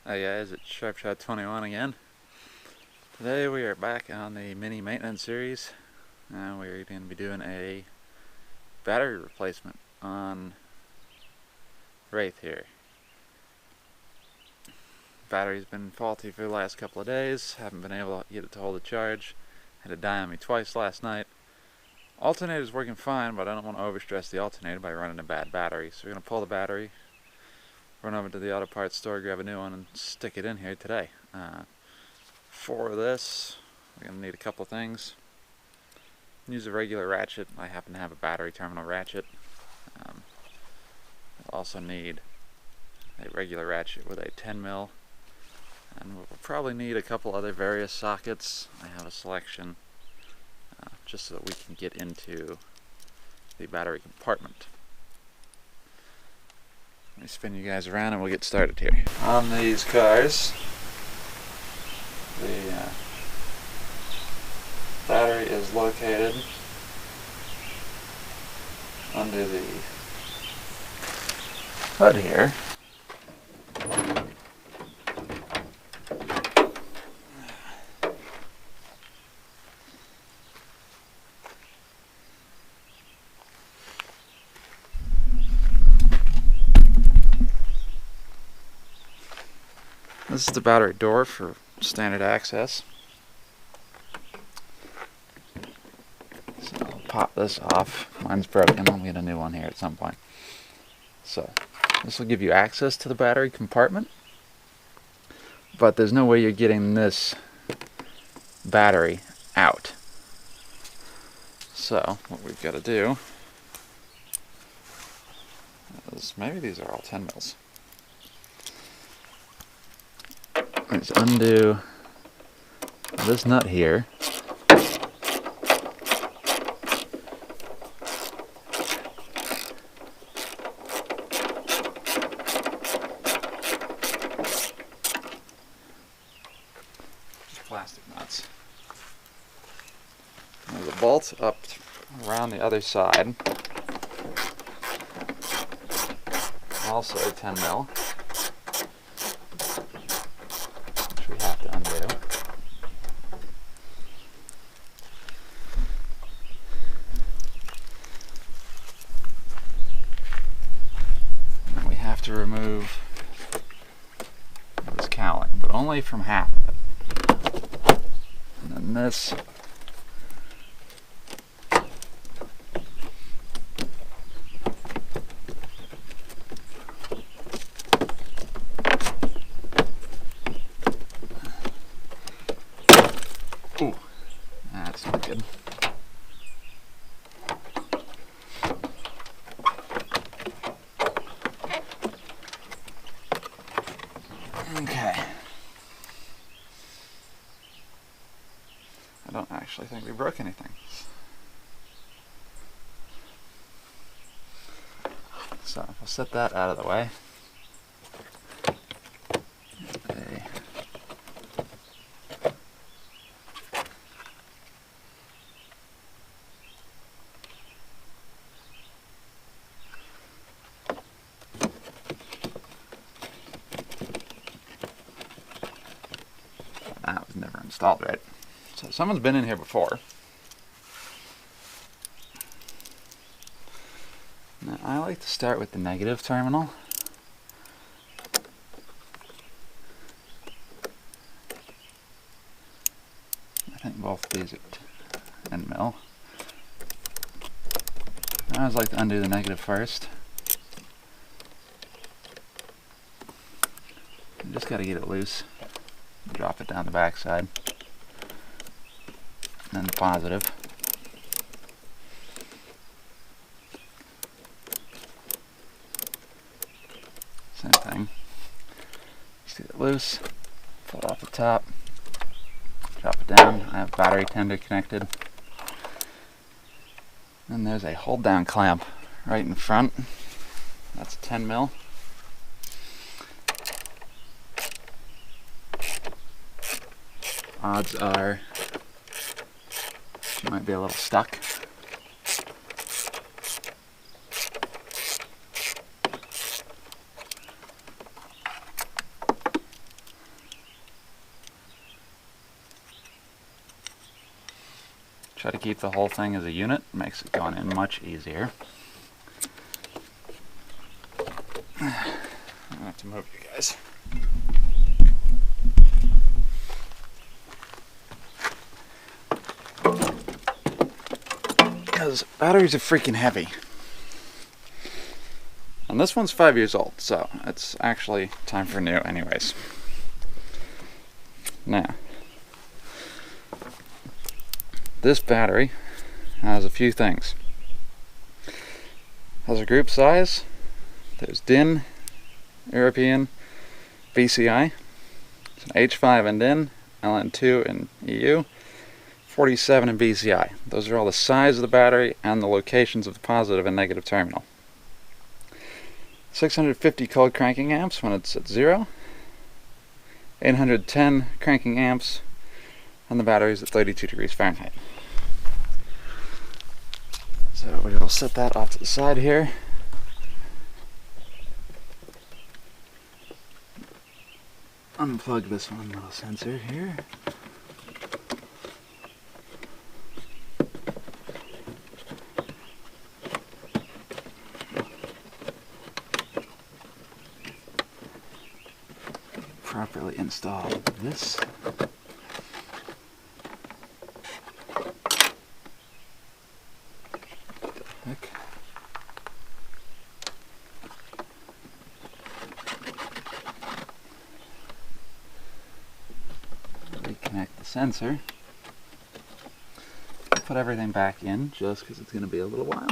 Hi guys, it's Sharpshot21 again. Today we are back on the mini maintenance series. We're going to be doing a battery replacement on Wraith here. Battery's been faulty for the last couple of days, haven't been able to get it to hold a charge. Had it die on me twice last night. Alternator's working fine, but I don't want to overstress the alternator by running a bad battery. So we're going to pull the battery, run over to the auto parts store, grab a new one, and stick it in here today. For this, we're going to need a couple of things. Use a regular ratchet. I happen to have a battery terminal ratchet. We'll also need a regular ratchet with a 10mm, and we'll probably need a couple other various sockets. I have a selection just so that we can get into the battery compartment. Let me spin you guys around and we'll get started here. On these cars, the battery is located under the hood here. This is the battery door for standard access. So I'll pop this off. Mine's broken. I'll get a new one here at some point. So this will give you access to the battery compartment, but there's no way you're getting this battery out. So what we've got to do is, maybe these are all 10mm. Let's undo this nut here. Just plastic nuts. There's a bolt up around the other side. Also 10mm. To remove this cowling, but only from half of it. And then this ooh, that's not good. Okay. I don't actually think we broke anything. So if I'll set that out of the way. That was never installed right. So someone's been in here before. Now I like to start with the negative terminal. I think both of these are 10mm. I always like to undo the negative first. You just gotta get it loose. Drop it down the back side. And then the positive. Same thing. Just get it loose, pull it off the top, drop it down. I have battery tender connected. And there's a hold down clamp right in front. That's 10mm. Odds are she might be a little stuck. Try to keep the whole thing as a unit, makes it going in much easier. I have to move you guys. Because batteries are freaking heavy. And this one's 5 years old, so it's actually time for new anyways. Now, this battery has a few things. Has a group size. There's DIN, European, BCI. It's an H5 in DIN, LN2 in EU, 47 in BCI. Those are all the size of the battery and the locations of the positive and negative terminal. 650 cold cranking amps when it's at 0. 810 cranking amps and the battery's at 32 degrees Fahrenheit. So we'll set that off to the side here. Unplug this one little sensor here. Properly install this. Heck. Reconnect the sensor. Put everything back in just because it's going to be a little while.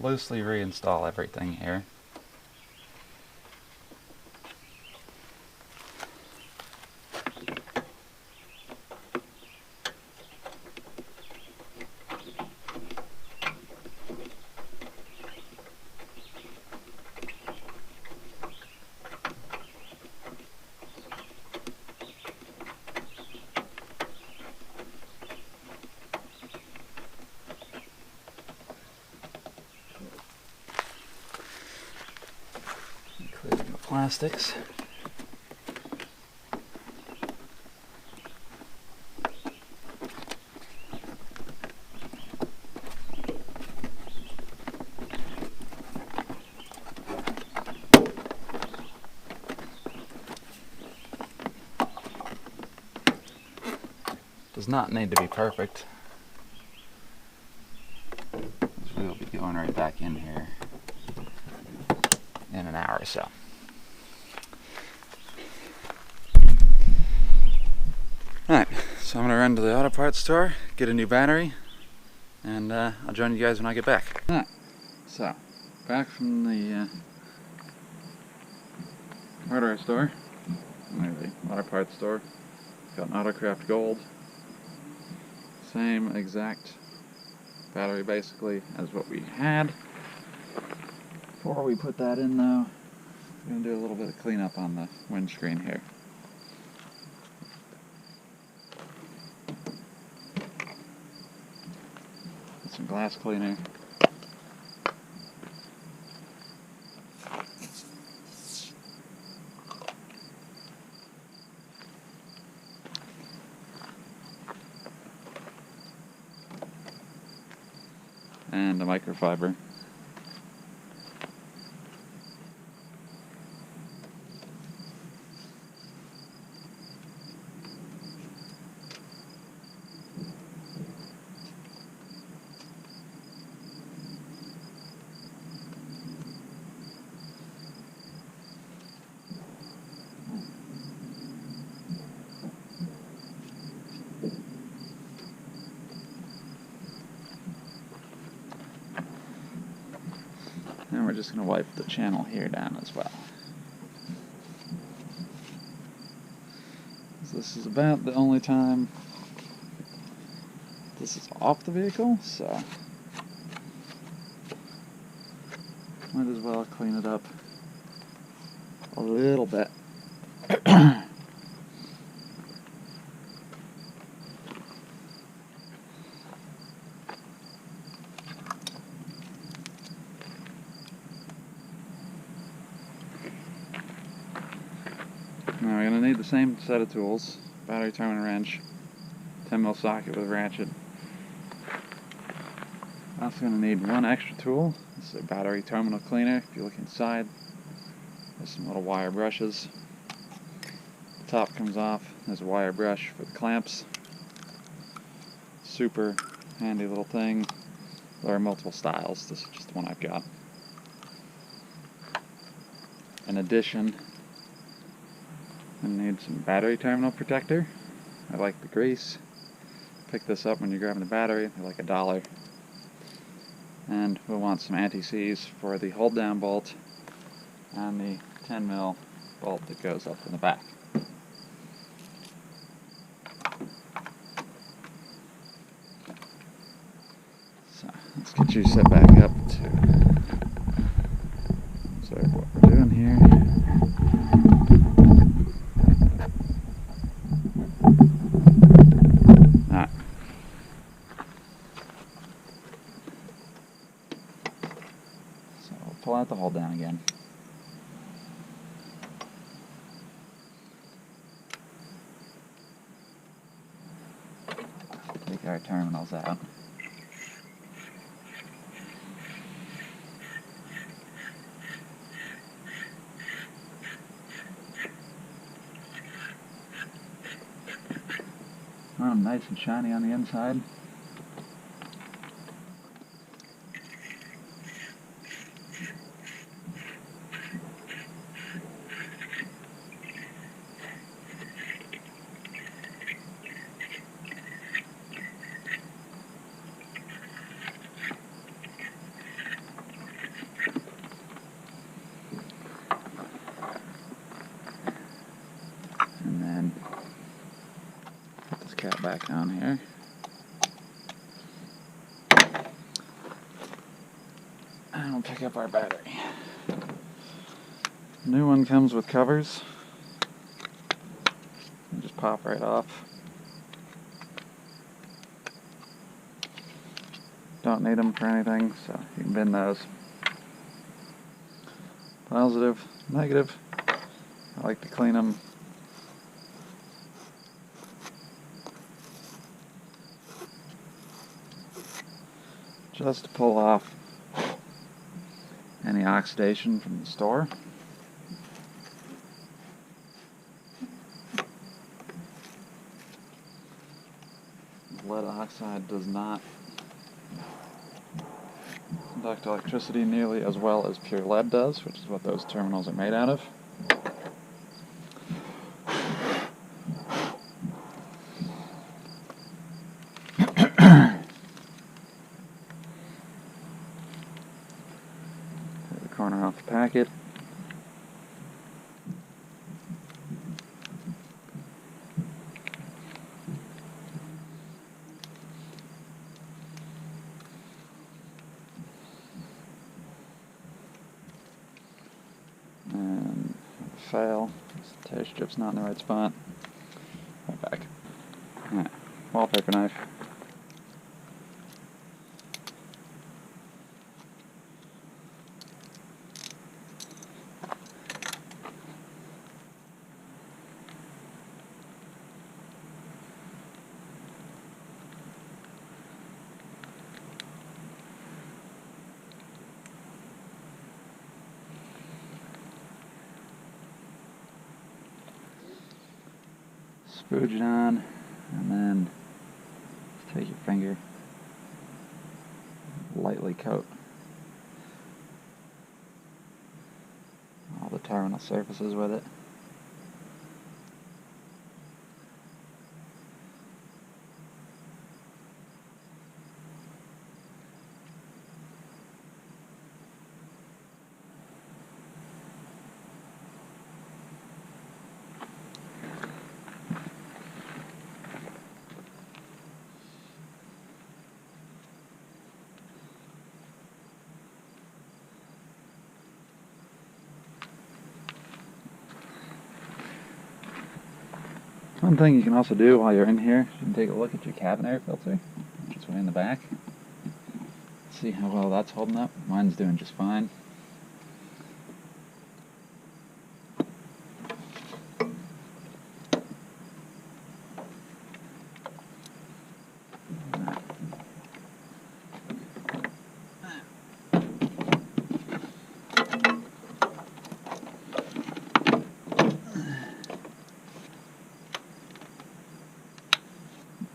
Loosely reinstall everything here. Including the plastics. Does not need to be perfect. We'll be going right back in here in an hour or so. Alright, so I'm going to run to the auto parts store, get a new battery, and I'll join you guys when I get back. Alright, so back from the hardware store, the auto parts store. Got an Autocraft Gold. Same exact battery basically as what we had. Before we put that in though, we're going to do a little bit of cleanup on the windscreen here. Get some glass cleaner. And a microfiber. And we're just going to wipe the channel here down as well. This is about the only time this is off the vehicle, so Might as well clean it up a little bit. Now we're going to need the same set of tools: battery terminal wrench, 10mm socket with ratchet. Also going to need one extra tool. This is a battery terminal cleaner. If you look inside, there's some little wire brushes. The top comes off. There's a wire brush for the clamps. Super handy little thing. There are multiple styles. This is just the one I've got. In addition, I need some battery terminal protector. I like the grease. Pick this up when you're grabbing the battery. They're like $1. And we'll want some anti-seize for the hold down bolt and the 10mm bolt that goes up in the back. So let's get you set back up to observe what we're doing here. Alright. So we'll pull out the hold down again. Take our terminals out. Want them nice and shiny on the inside. And then put this cap back on here. And we'll pick up our battery. The new one comes with covers. And just pop right off. Don't need them for anything, so you can bin those. Positive, negative. I like to clean them. Just to pull off any oxidation from the store. Lead oxide does not conduct electricity nearly as well as pure lead does, which is what those terminals are made out of. Take the corner off the packet. And fail. This tear strip's not in the right spot. Right back. Alright, wallpaper knife. Spooge it on, and then just take your finger, lightly coat all the terminal surfaces with it. One thing you can also do while you're in here, you can take a look at your cabin air filter. It's way in the back. See how well that's holding up. Mine's doing just fine.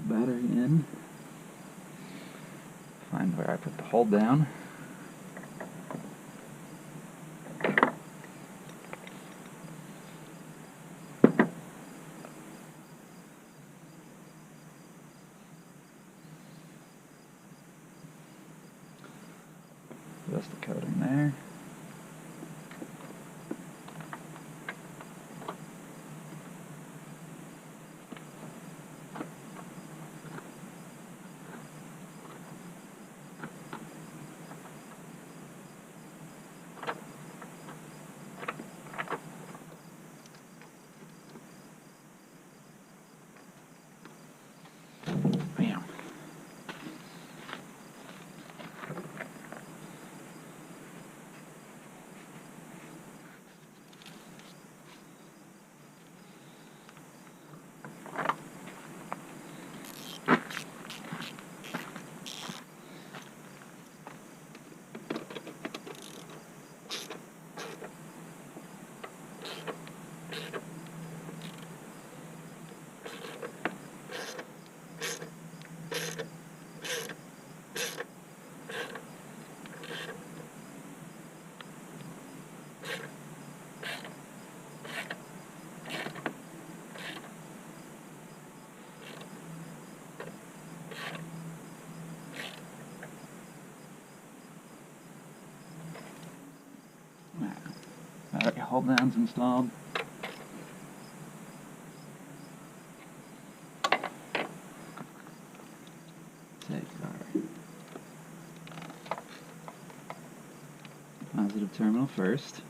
Battery in. Find where I put the hold down. Just the coating there. Bam. Alright, hold down's installed. Take our positive terminal first.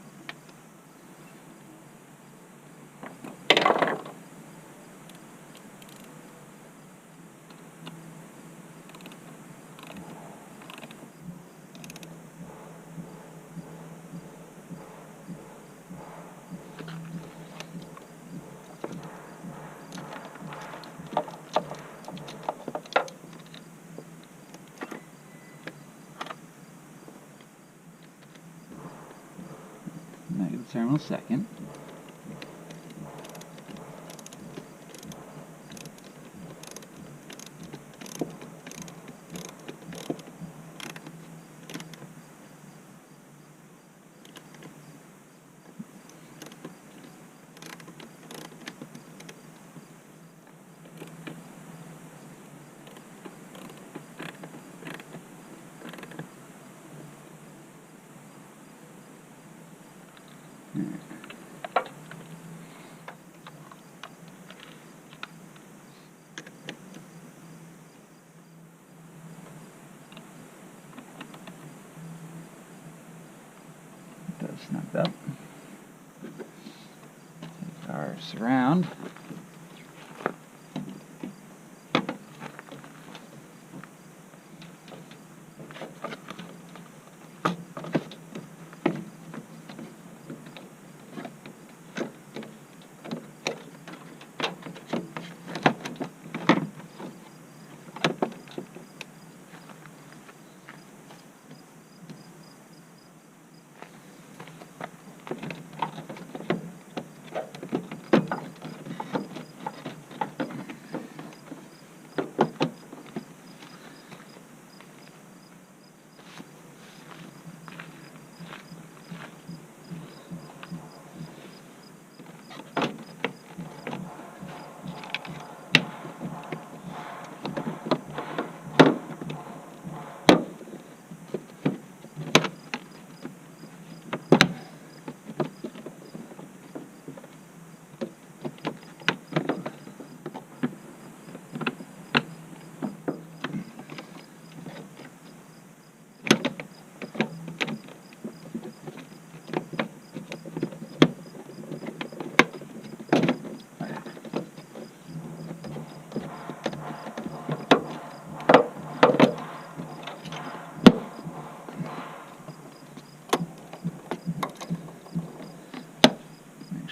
Negative terminal second. That's snugged up. Take our surround.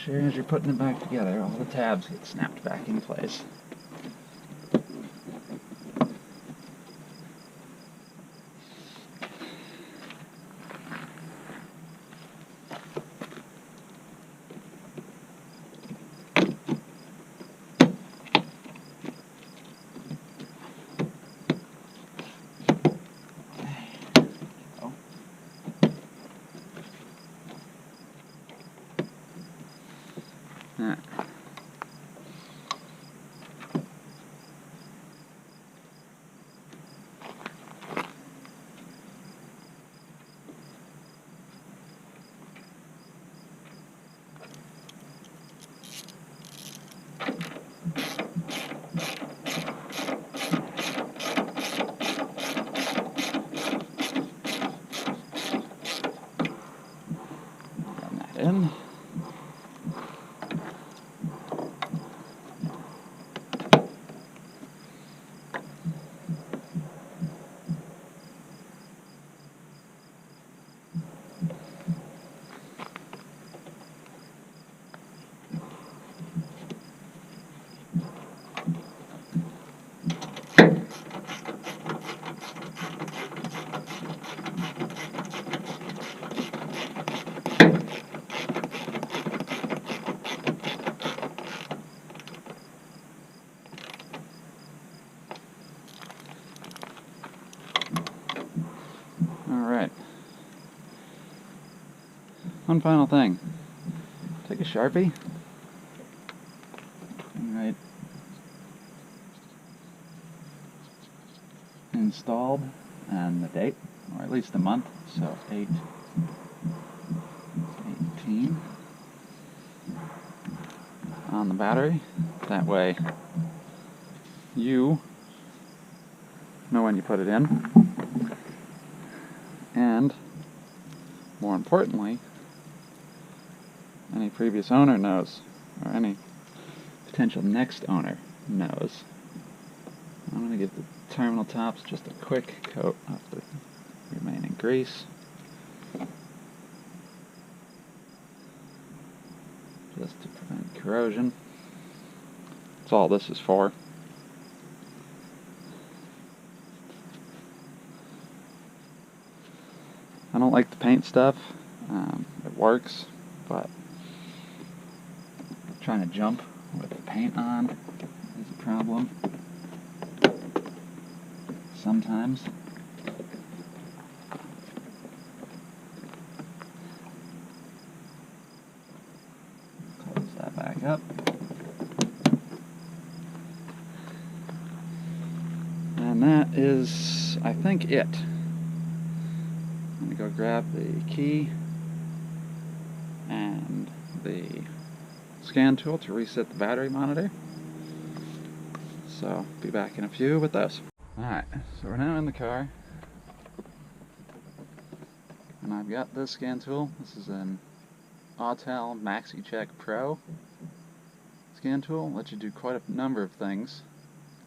sure as you're putting it back together, all the tabs get snapped back in place. Alright. Run that in. Alright. One final thing. Take a Sharpie. Alright. Installed and the date, or at least the month, so 8/18 on the battery. That way you know when you put it in, and more importantly, any previous owner knows, or any potential next owner knows. I'm going to give the terminal tops just a quick coat of the remaining grease, just to prevent corrosion. That's all this is for. I don't like the paint stuff. It works, but trying to jump with the paint on is a problem sometimes. Close that back up. And that is, I think, it. I'm going to go grab the key and the scan tool to reset the battery monitor. So, be back in a few with those. Alright, so we're now in the car. And I've got this scan tool. This is an Autel MaxiCheck Pro scan tool. Lets you do quite a number of things.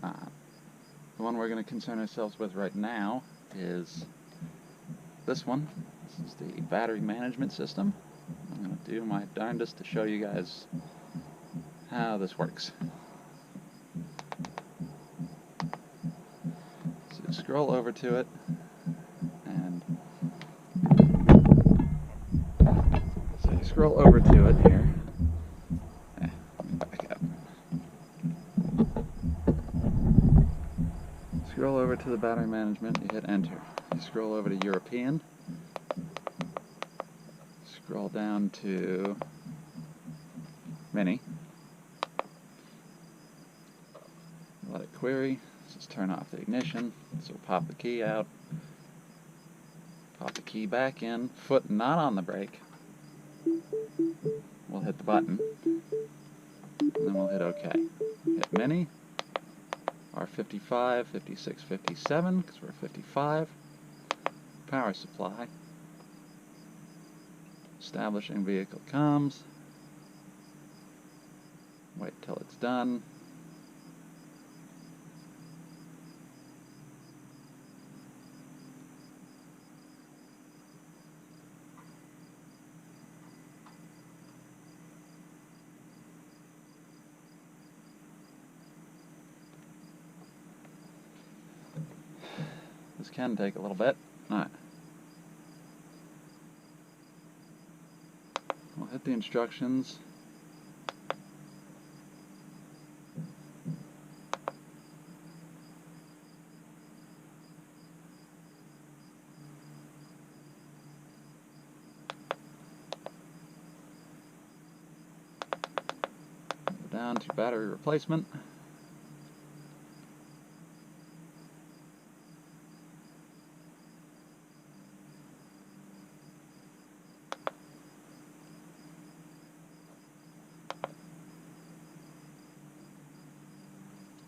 The one we're going to concern ourselves with right now is this one. This is the battery management system. I'm going to do my darndest to show you guys how this works. So scroll over to it, and so you scroll over to it here. Let me back up. Scroll over to the battery management, you hit enter. You scroll over to European. Scroll down to Mini. Let it query. Just turn off the ignition. So pop the key out. Pop the key back in. Foot not on the brake. We'll hit the button. And then we'll hit OK. Hit Mini. R55, 56, 57, because we're 55. Power supply. Establishing vehicle comms. Wait till it's done. This can take a little bit. Alright. We'll hit the instructions. Go down to battery replacement.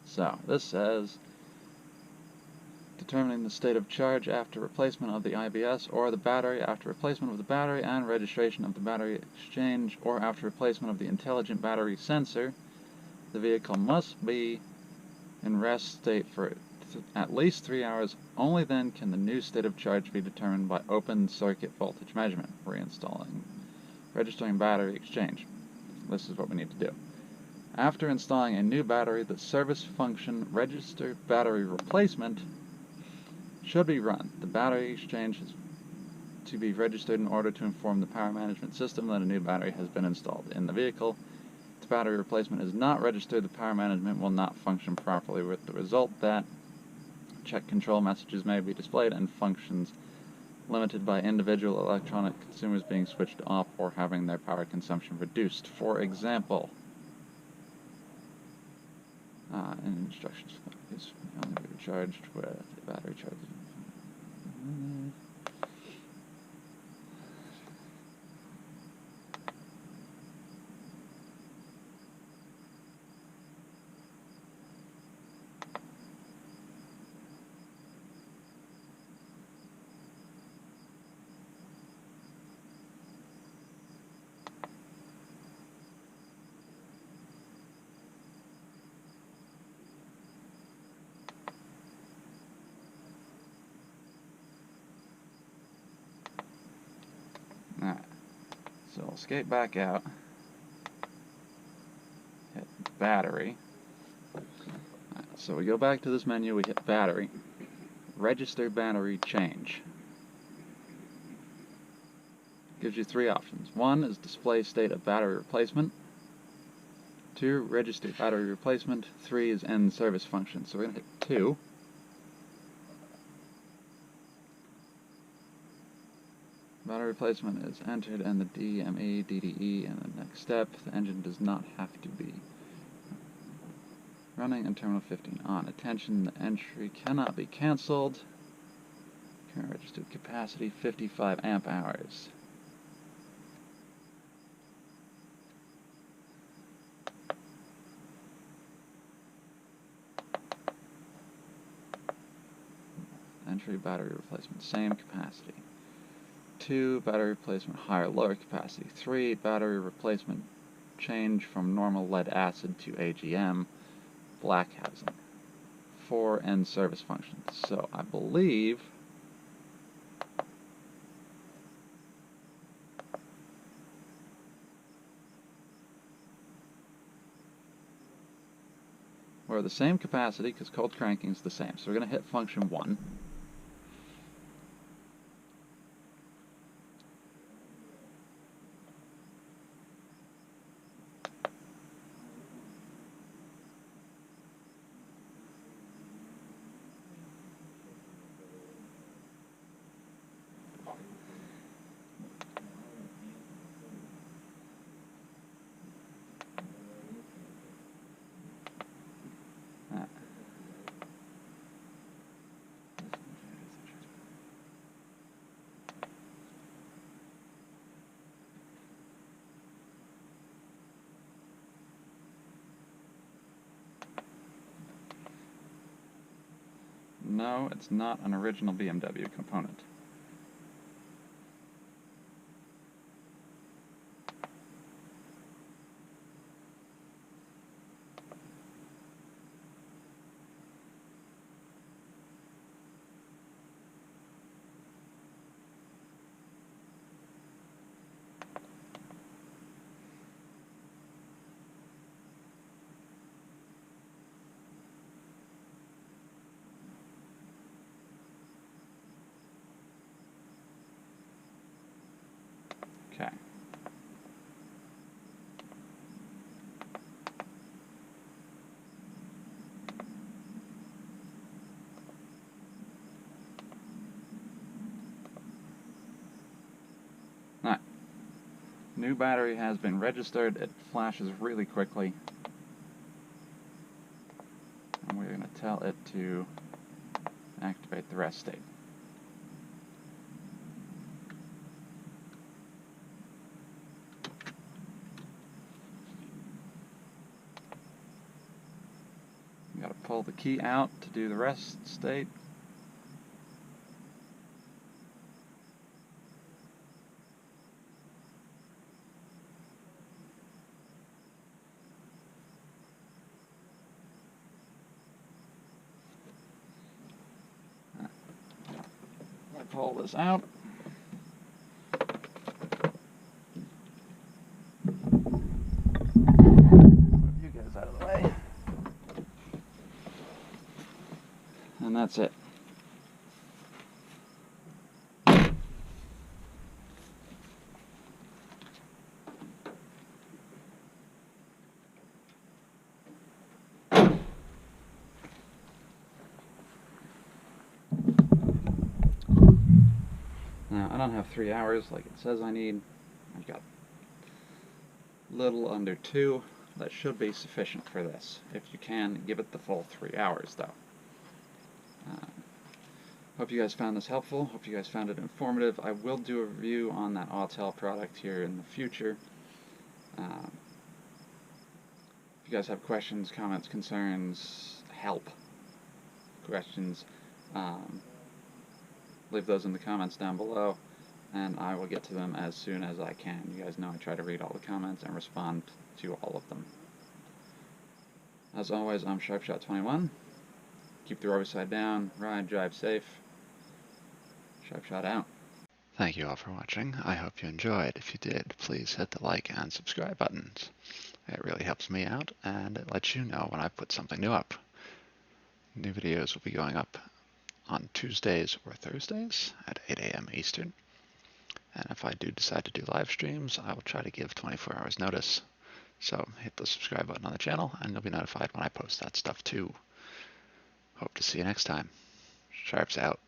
So, this says, determining the state of charge after replacement of the IBS or the battery, after replacement of the battery and registration of the battery exchange, or after replacement of the intelligent battery sensor, the vehicle must be in rest state for at least 3 hours. Only then can the new state of charge be determined by open circuit voltage measurement, reinstalling, registering battery exchange. This is what we need to do. After installing a new battery, the service function register battery replacement should be run. The battery exchange is to be registered in order to inform the power management system that a new battery has been installed in the vehicle. If the battery replacement is not registered, the power management will not function properly, with the result that check control messages may be displayed and functions limited by individual electronic consumers being switched off or having their power consumption reduced. For example, instructions is only be recharged with a battery charger. Alright, so we'll skate back out, hit battery. Alright, so we go back to this menu, we hit battery, register battery change. Gives you 3 options. 1 is display state of battery replacement. 2, register battery replacement. 3 is end service function. So we're going to hit 2. Battery replacement is entered and the DME, DDE, and the next step. The engine does not have to be running and terminal 15 on. Attention, the entry cannot be cancelled. Current registered capacity 55 amp hours. Entry battery replacement, same capacity. 2, battery replacement, higher, lower capacity. 3, battery replacement, change from normal lead acid to AGM, black housing. 4, end service function. So I believe we're the same capacity because cold cranking is the same. So we're going to hit function 1. No, it's not an original BMW component. Okay. Alright. New battery has been registered. It flashes really quickly. And we're going to tell it to activate the rest state. You got to pull the key out to do the rest state. Pull this out. Move you guys out of the way. And that's it. Now, I don't have 3 hours like it says I need. I've got a little under 2. That should be sufficient for this. If you can, give it the full 3 hours, though. Hope you guys found this helpful. Hope you guys found it informative. I will do a review on that Autel product here in the future. If you guys have questions, comments, concerns, help, questions, leave those in the comments down below, and I will get to them as soon as I can. You guys know I try to read all the comments and respond to all of them. As always, I'm SharpShot21. Keep the rubber side down, ride, drive safe. SharpShot out. Thank you all for watching. I hope you enjoyed. If you did, please hit the like and subscribe buttons. It really helps me out, and it lets you know when I put something new up. New videos will be going up on Tuesdays or Thursdays at 8 a.m. Eastern. And if I do decide to do live streams, I will try to give 24 hours notice. So hit the subscribe button on the channel, and you'll be notified when I post that stuff too. Hope to see you next time. Sharps out.